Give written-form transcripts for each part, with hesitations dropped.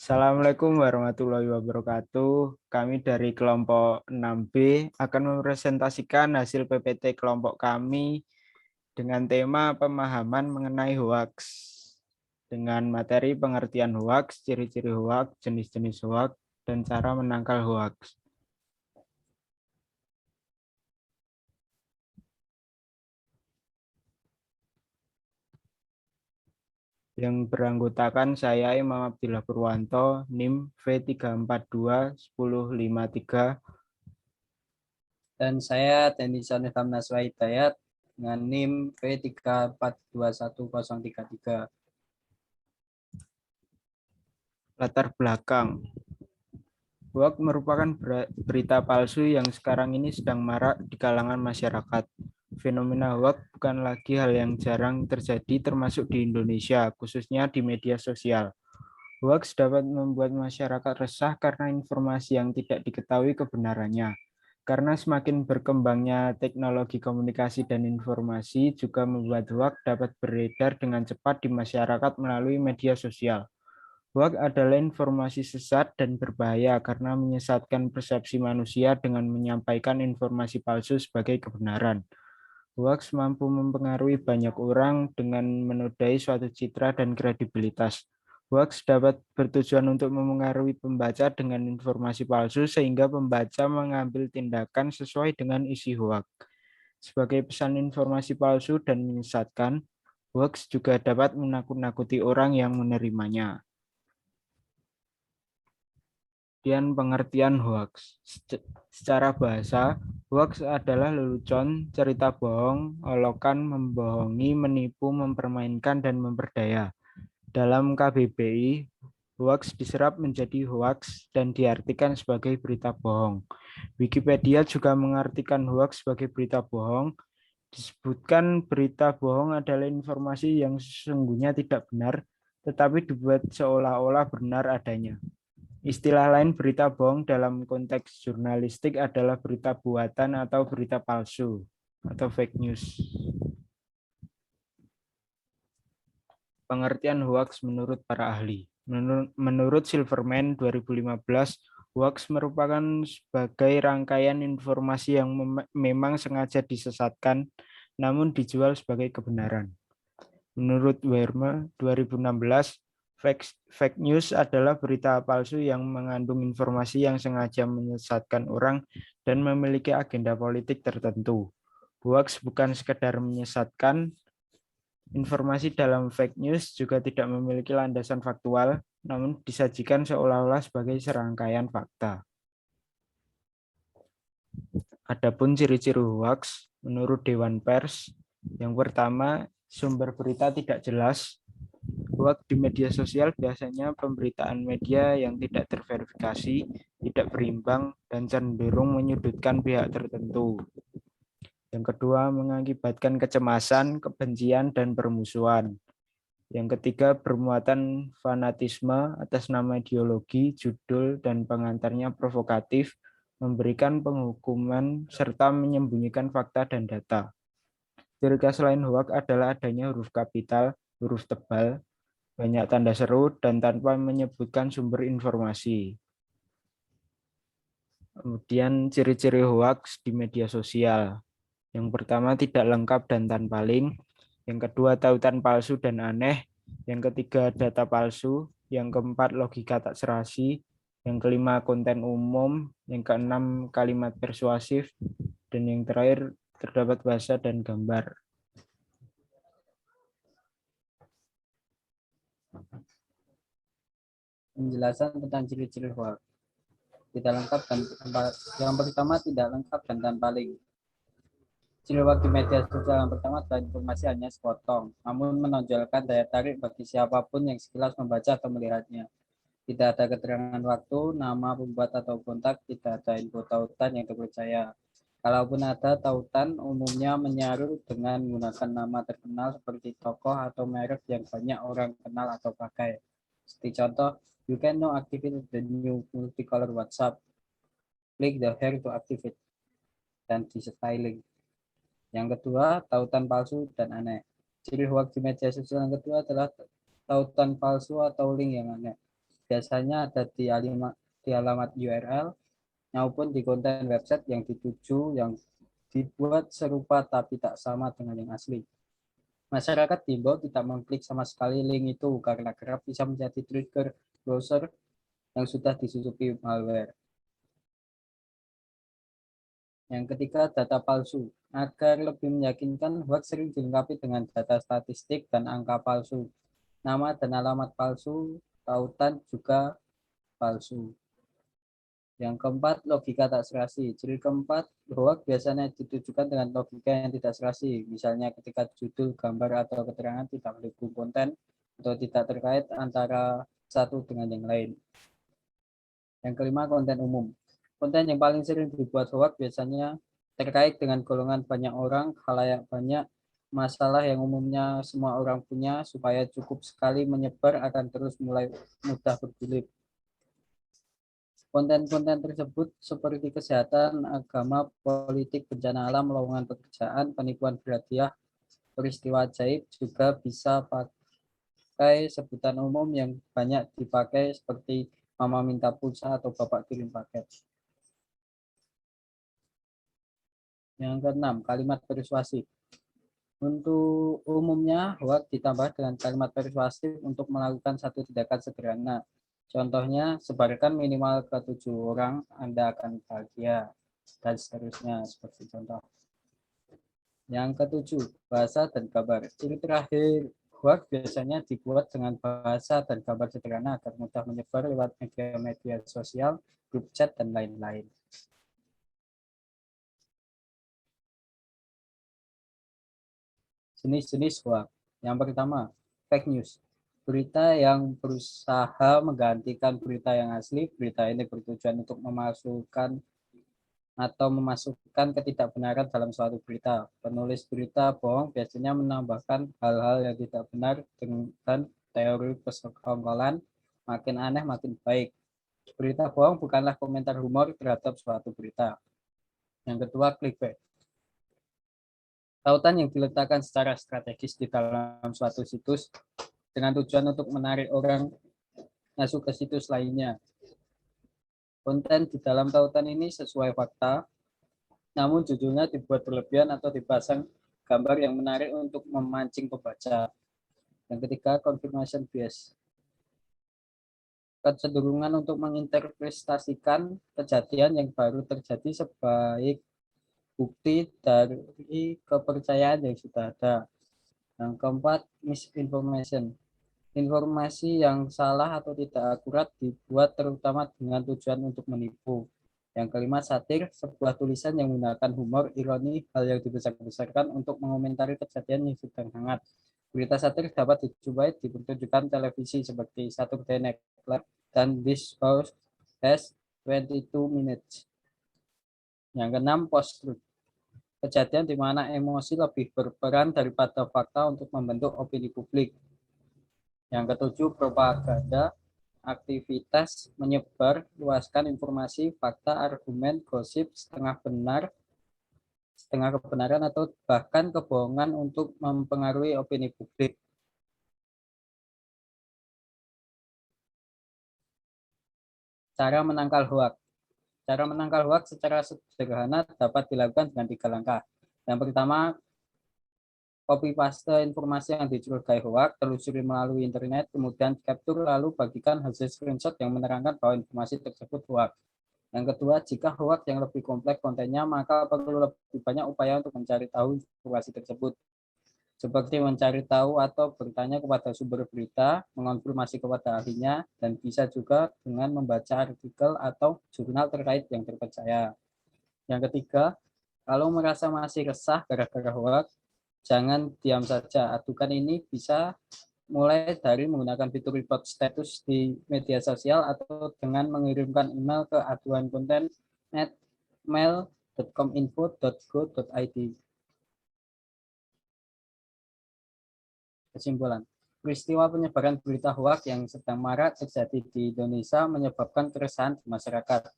Assalamualaikum warahmatullahi wabarakatuh. Kami dari kelompok 6B akan mempresentasikan hasil PPT kelompok kami dengan tema pemahaman mengenai hoaks. Dengan materi pengertian hoaks, ciri-ciri hoaks, jenis-jenis hoaks, dan cara menangkal hoaks. Yang beranggotakan saya Imam Abdillah Purwanto, NIM V3421053. Dan saya Tennyson Ilham Naswa Hidayat dengan NIM V3421033. Latar belakang. Hoaks merupakan berita palsu yang sekarang ini sedang marak di kalangan masyarakat. Fenomena hoaks bukan lagi hal yang jarang terjadi termasuk di Indonesia, khususnya di media sosial. Hoaks dapat membuat masyarakat resah karena informasi yang tidak diketahui kebenarannya. Karena semakin berkembangnya teknologi komunikasi dan informasi juga membuat hoaks dapat beredar dengan cepat di masyarakat melalui media sosial. Hoaks adalah informasi sesat dan berbahaya karena menyesatkan persepsi manusia dengan menyampaikan informasi palsu sebagai kebenaran. Hoaks mampu mempengaruhi banyak orang dengan menodai suatu citra dan kredibilitas. Hoaks dapat bertujuan untuk memengaruhi pembaca dengan informasi palsu sehingga pembaca mengambil tindakan sesuai dengan isi hoaks. Sebagai pesan informasi palsu dan menyesatkan, hoaks juga dapat menakut-nakuti orang yang menerimanya. Kemudian pengertian hoaks. Secara bahasa, hoaks adalah lelucon, cerita bohong, olokan, membohongi, menipu, mempermainkan, dan memperdaya. Dalam KBBI, hoaks diserap menjadi hoaks dan diartikan sebagai berita bohong. Wikipedia juga mengartikan hoaks sebagai berita bohong. Disebutkan berita bohong adalah informasi yang sesungguhnya tidak benar, tetapi dibuat seolah-olah benar adanya. Istilah lain berita bohong dalam konteks jurnalistik adalah berita buatan atau berita palsu atau fake news. Pengertian hoaks menurut para ahli. Menurut Silverman 2015, hoaks merupakan sebagai rangkaian informasi yang memang sengaja disesatkan namun dijual sebagai kebenaran. Menurut Werme 2016, fake news adalah berita palsu yang mengandung informasi yang sengaja menyesatkan orang dan memiliki agenda politik tertentu. Hoaks bukan sekedar menyesatkan, informasi dalam fake news juga tidak memiliki landasan faktual, namun disajikan seolah-olah sebagai serangkaian fakta. Adapun ciri-ciri hoaks, menurut Dewan Pers, yang pertama, sumber berita tidak jelas. Hoaks di media sosial biasanya pemberitaan media yang tidak terverifikasi, tidak berimbang, dan cenderung menyudutkan pihak tertentu. Yang kedua, mengakibatkan kecemasan, kebencian, dan permusuhan. Yang ketiga, bermuatan fanatisme atas nama ideologi, judul, dan pengantarnya provokatif, memberikan penghukuman, serta menyembunyikan fakta dan data. Ciri khas lain hoaks adalah adanya huruf kapital, huruf tebal, banyak tanda seru, dan tanpa menyebutkan sumber informasi. Kemudian ciri-ciri hoaks di media sosial. Yang pertama, tidak lengkap dan tanpa link. Yang kedua, tautan palsu dan aneh. Yang ketiga, data palsu. Yang keempat, logika tak serasi. Yang kelima, konten umum. Yang keenam, kalimat persuasif. Dan yang terakhir, terdapat bahasa dan gambar. Penjelasan tentang ciri-ciri hoaks. Tidak lengkap dan yang pertama tidak lengkap dan tanpa link. Ciri hoaks di media sosial yang pertama adalah informasi hanya sepotong, namun menonjolkan daya tarik bagi siapapun yang sekilas membaca atau melihatnya. Tidak ada keterangan waktu, nama pembuat atau kontak, tidak ada info tautan yang terpercaya. Kalaupun ada tautan, umumnya menyaruh dengan menggunakan nama terkenal seperti tokoh atau merek yang banyak orang kenal atau pakai. Seperti contoh, you can now activate the new multicolor WhatsApp. Click the here to activate dan disertai link. Yang kedua, tautan palsu dan aneh. Ciri hoaks di media sosial yang kedua adalah tautan palsu atau link yang aneh. biasanya ada di alamat URL maupun di konten website yang dituju yang dibuat serupa tapi tak sama dengan yang asli. Masyarakat diimbau tidak mengklik sama sekali link itu karena kerap bisa menjadi trigger browser yang sudah disusupi malware. Yang ketiga, data palsu. Agar lebih meyakinkan, hoax sering dilengkapi dengan data statistik dan angka palsu. Nama dan alamat palsu, tautan juga palsu. Yang keempat, logika tak serasi. Ciri keempat, hoax biasanya ditujukan dengan logika yang tidak serasi. Misalnya ketika judul, gambar, atau keterangan tidak mendukung konten atau tidak terkait antara satu dengan yang lain. Yang kelima, konten umum. Konten yang paling sering dibuat hoax biasanya terkait dengan golongan banyak orang, khalayak banyak, masalah yang umumnya semua orang punya, supaya cukup sekali menyebar akan terus mulai mudah bergulir. Konten-konten tersebut seperti kesehatan, agama, politik, bencana alam, lowongan pekerjaan, penipuan berhadiah, peristiwa ajaib juga bisa pakai sebutan umum yang banyak dipakai seperti mama minta pulsa atau bapak kirim paket. Yang keenam, kalimat persuasif. Untuk umumnya, hoax ditambah dengan kalimat persuasif untuk melakukan satu tindakan sederhana. Contohnya, sebarkan minimal ke 7 orang, Anda akan bahagia, dan seterusnya, seperti contoh. Yang ketujuh, bahasa dan gambar. Ciri terakhir, hoax biasanya dibuat dengan bahasa dan gambar sederhana agar mudah menyebar lewat media sosial, grup chat, dan lain-lain. Jenis-jenis hoax. Yang pertama, fake news. Berita yang berusaha menggantikan berita yang asli. Berita ini bertujuan untuk memasukkan atau memasukkan ketidakbenaran dalam suatu berita. Penulis berita bohong biasanya menambahkan hal-hal yang tidak benar dengan teori persekongkolan, makin aneh makin baik. Berita bohong bukanlah komentar humor terhadap suatu berita. Yang kedua, clickbait. Tautan yang diletakkan secara strategis di dalam suatu situs dengan tujuan untuk menarik orang masuk ke situs lainnya. Konten di dalam tautan ini sesuai fakta, namun judulnya dibuat berlebihan atau dipasang gambar yang menarik untuk memancing pembaca. Yang ketiga, confirmation bias. Kecenderungan untuk menginterpretasikan kejadian yang baru terjadi sebaik bukti dari kepercayaan yang sudah ada. Yang keempat, misinformation. Informasi yang salah atau tidak akurat dibuat terutama dengan tujuan untuk menipu. Yang kelima, satir, sebuah tulisan yang menggunakan humor, ironi, hal yang dibesar-besarkan untuk mengomentari kejadian yang sedang hangat. Berita satir dapat dijumpai di pertunjukan televisi seperti Saturday Night Live dan This House Has 22 Minutes. Yang keenam, post-truth. Kejadian di mana emosi lebih berperan daripada fakta untuk membentuk opini publik. Yang ketujuh, propaganda. Aktivitas menyebar luaskan informasi, fakta, argumen, gosip, setengah benar, setengah kebenaran, atau bahkan kebohongan untuk mempengaruhi opini publik. Cara menangkal hoax. Cara menangkal hoax secara sederhana dapat dilakukan dengan 3 langkah. Yang pertama, copy paste informasi yang dicurigai hoax, telusuri melalui internet, kemudian capture lalu bagikan hasil screenshot yang menerangkan bahwa informasi tersebut hoax. Yang kedua, jika hoax yang lebih kompleks kontennya, maka perlu lebih banyak upaya untuk mencari tahu informasi tersebut. Seperti mencari tahu atau bertanya kepada sumber berita, mengonfirmasi kepada ahlinya, dan bisa juga dengan membaca artikel atau jurnal terkait yang terpercaya. Yang ketiga, kalau merasa masih resah gara-gara hoax, jangan diam saja. Adukan ini bisa mulai dari menggunakan fitur report status di media sosial atau dengan mengirimkan email ke aduankonten@mail.kominfo.go.id. Kesimpulan, peristiwa penyebaran berita hoax yang sedang marak terjadi di Indonesia menyebabkan keresahan di masyarakat.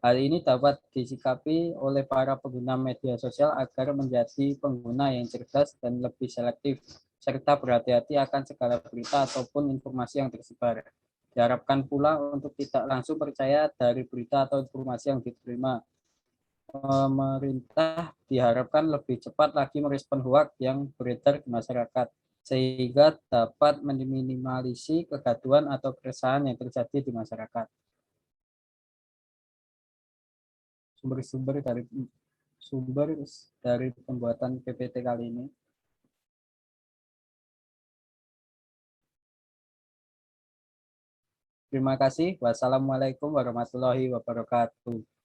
Hal ini dapat disikapi oleh para pengguna media sosial agar menjadi pengguna yang cerdas dan lebih selektif, serta berhati-hati akan segala berita ataupun informasi yang tersebar. Diharapkan pula untuk tidak langsung percaya dari berita atau informasi yang diterima. Pemerintah diharapkan lebih cepat lagi merespon hoak yang beredar di masyarakat, sehingga dapat meminimalisir kegaduhan atau keresahan yang terjadi di masyarakat. Sumber dari pembuatan PPT kali ini. Terima kasih. Wassalamualaikum warahmatullahi wabarakatuh.